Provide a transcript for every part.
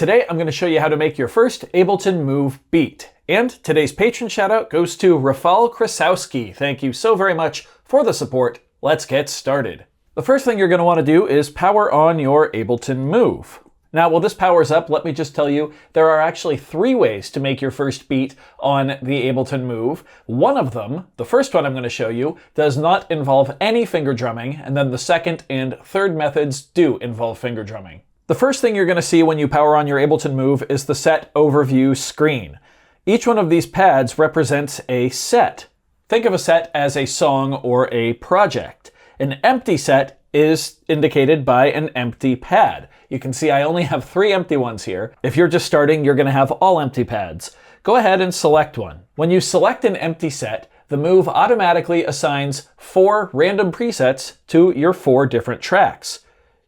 Today I'm going to show you how to make your first Ableton Move beat. And today's patron shoutout goes to Rafal Krasowski. Thank you so very much for the support. Let's get started. The first thing you're going to want to do is power on your Ableton Move. Now, while this powers up, let me just tell you, there are actually 3 ways to make your first beat on the Ableton Move. One of them, the first one I'm going to show you, does not involve any finger drumming, and then the second and third methods do involve finger drumming. The first thing you're going to see when you power on your Ableton Move is the set overview screen. Each one of these pads represents a set. Think of a set as a song or a project. An empty set is indicated by an empty pad. You can see I only have 3 empty ones here. If you're just starting, you're going to have all empty pads. Go ahead and select one. When you select an empty set, the Move automatically assigns 4 random presets to your 4 different tracks.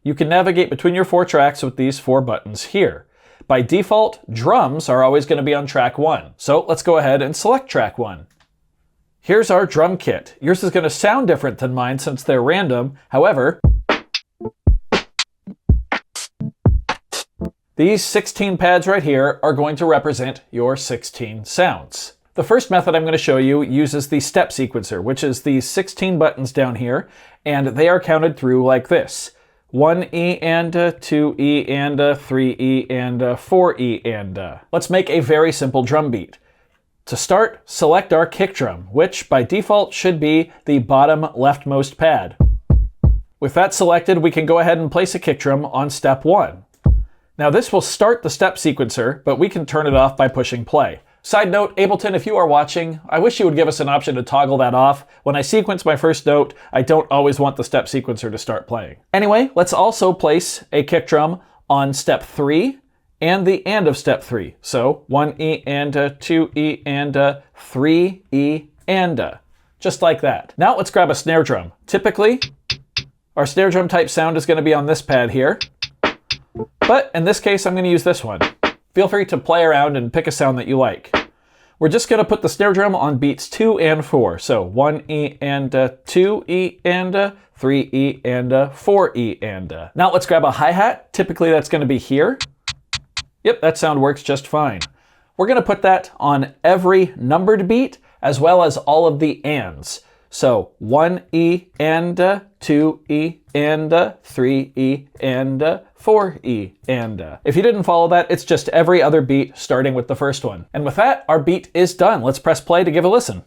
You can navigate between your 4 tracks with these 4 buttons here. By default, drums are always going to be on track 1. So let's go ahead and select track 1. Here's our drum kit. Yours is going to sound different than mine since they're random. However, these 16 pads right here are going to represent your 16 sounds. The first method I'm going to show you uses the step sequencer, which is these 16 buttons down here, and they are counted through like this. 1E and 2E and 3E and 4E and. Let's make a very simple drum beat. To start, select our kick drum, which by default should be the bottom leftmost pad. With that selected, we can go ahead and place a kick drum on step 1. Now this will start the step sequencer, but we can turn it off by pushing play. Side note, Ableton, if you are watching, I wish you would give us an option to toggle that off. When I sequence my first note, I don't always want the step sequencer to start playing. Anyway, let's also place a kick drum on step 3 and the and of step 3. So 1E and 2E and 3E and. Just like that. Now let's grab a snare drum. Typically, our snare drum type sound is going to be on this pad here. But in this case, I'm going to use this one. Feel free to play around and pick a sound that you like. We're just going to put the snare drum on beats 2 and 4. So 1E and 2E and 3E and 4E and. Now let's grab a hi-hat. Typically that's going to be here. Yep, that sound works just fine. We're going to put that on every numbered beat as well as all of the ands. So 1E and 2E and 3E and 4E and. If you didn't follow that, it's just every other beat starting with the first one. And with that, our beat is done. Let's press play to give a listen.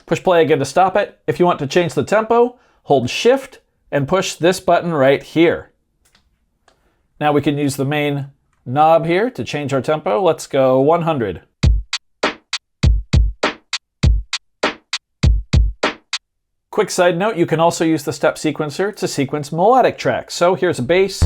Push play again to stop it. If you want to change the tempo, hold Shift and push this button right here. Now we can use the main knob here to change our tempo. Let's go 100. Quick side note, you can also use the step sequencer to sequence melodic tracks. So here's a bass.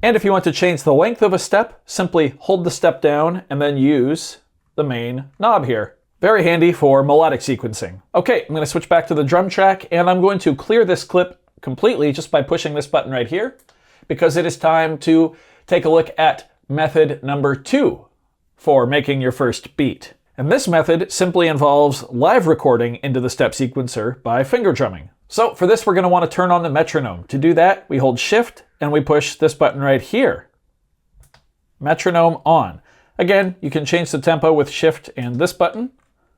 And if you want to change the length of a step, simply hold the step down and then use the main knob here. Very handy for melodic sequencing. Okay, I'm going to switch back to the drum track and I'm going to clear this clip completely just by pushing this button right here, because it is time to take a look at method number 2 for making your first beat. And this method simply involves live recording into the step sequencer by finger drumming. So for this, we're going to want to turn on the metronome. To do that, we hold Shift and we push this button right here. Metronome on. Again, you can change the tempo with Shift and this button,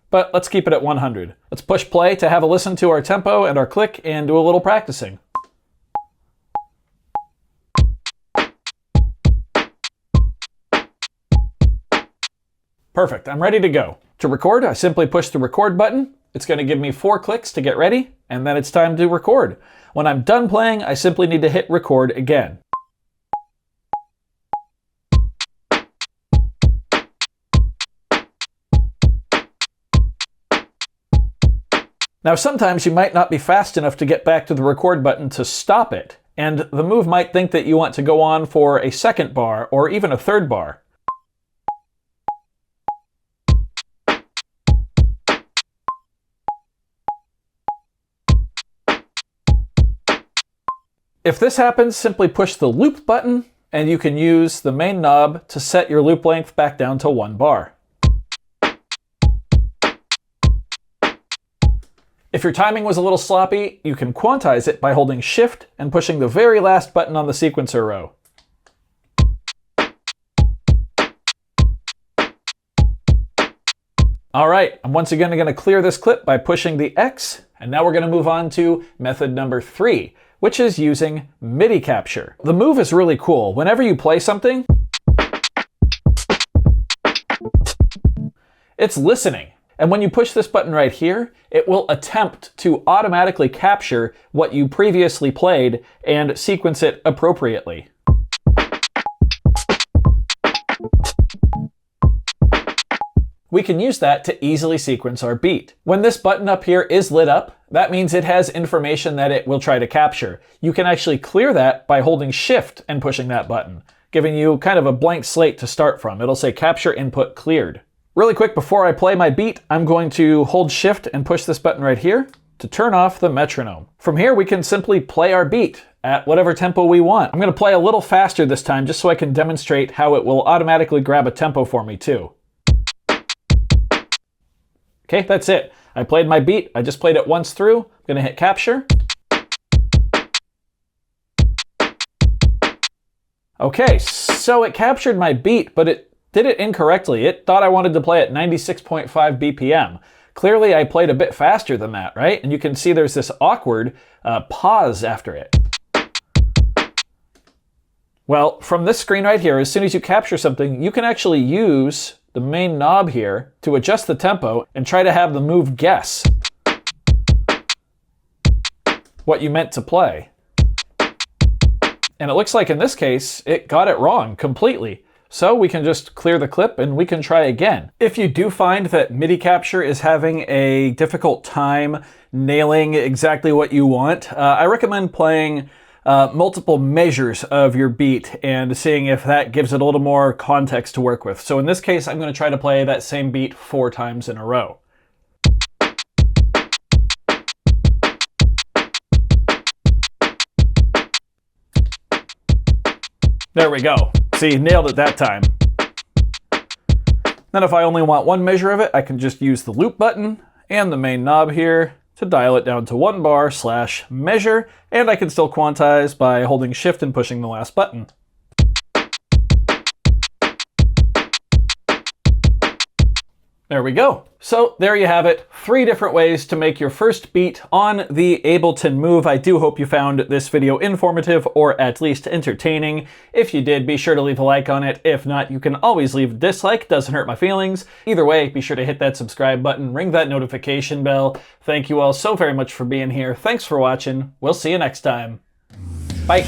but let's keep it at 100. Let's push play to have a listen to our tempo and our click and do a little practicing. Perfect, I'm ready to go. To record, I simply push the record button. It's going to give me 4 clicks to get ready, and then it's time to record. When I'm done playing, I simply need to hit record again. Now sometimes you might not be fast enough to get back to the record button to stop it, and the Move might think that you want to go on for a second bar or even a third bar. If this happens, simply push the loop button and you can use the main knob to set your loop length back down to 1 bar. If your timing was a little sloppy, you can quantize it by holding Shift and pushing the very last button on the sequencer row. All right, I'm once again going to clear this clip by pushing the X, and now we're going to move on to method number 3, which is using MIDI capture. The move is really cool. Whenever you play something, it's listening. And when you push this button right here, it will attempt to automatically capture what you previously played and sequence it appropriately. We can use that to easily sequence our beat. When this button up here is lit up, that means it has information that it will try to capture. You can actually clear that by holding Shift and pushing that button, giving you kind of a blank slate to start from. It'll say capture input cleared. Really quick, before I play my beat, I'm going to hold Shift and push this button right here to turn off the metronome. From here, we can simply play our beat at whatever tempo we want. I'm going to play a little faster this time just so I can demonstrate how it will automatically grab a tempo for me too. Okay, that's it. I played my beat. I just played it once through. I'm going to hit capture. Okay, so it captured my beat, but it did it incorrectly. It thought I wanted to play at 96.5 BPM. Clearly, I played a bit faster than that, right? And you can see there's this awkward pause after it. Well, from this screen right here, as soon as you capture something, you can actually use the main knob here to adjust the tempo and try to have the move guess what you meant to play. And it looks like in this case, it got it wrong completely. So we can just clear the clip and we can try again. If you do find that MIDI capture is having a difficult time nailing exactly what you want, I recommend playing multiple measures of your beat and seeing if that gives it a little more context to work with. So in this case, I'm going to try to play that same beat 4 times in a row. There we go. See, nailed it that time. Then if I only want one measure of it, I can just use the loop button and the main knob here to dial it down to 1 bar / measure, and I can still quantize by holding Shift and pushing the last button. There we go. So there you have it, 3 different ways to make your first beat on the Ableton Move. I do hope you found this video informative or at least entertaining. If you did, be sure to leave a like on it. If not, you can always leave a dislike, doesn't hurt my feelings. Either way, be sure to hit that subscribe button, ring that notification bell. Thank you all so very much for being here. Thanks for watching. We'll see you next time. Bye.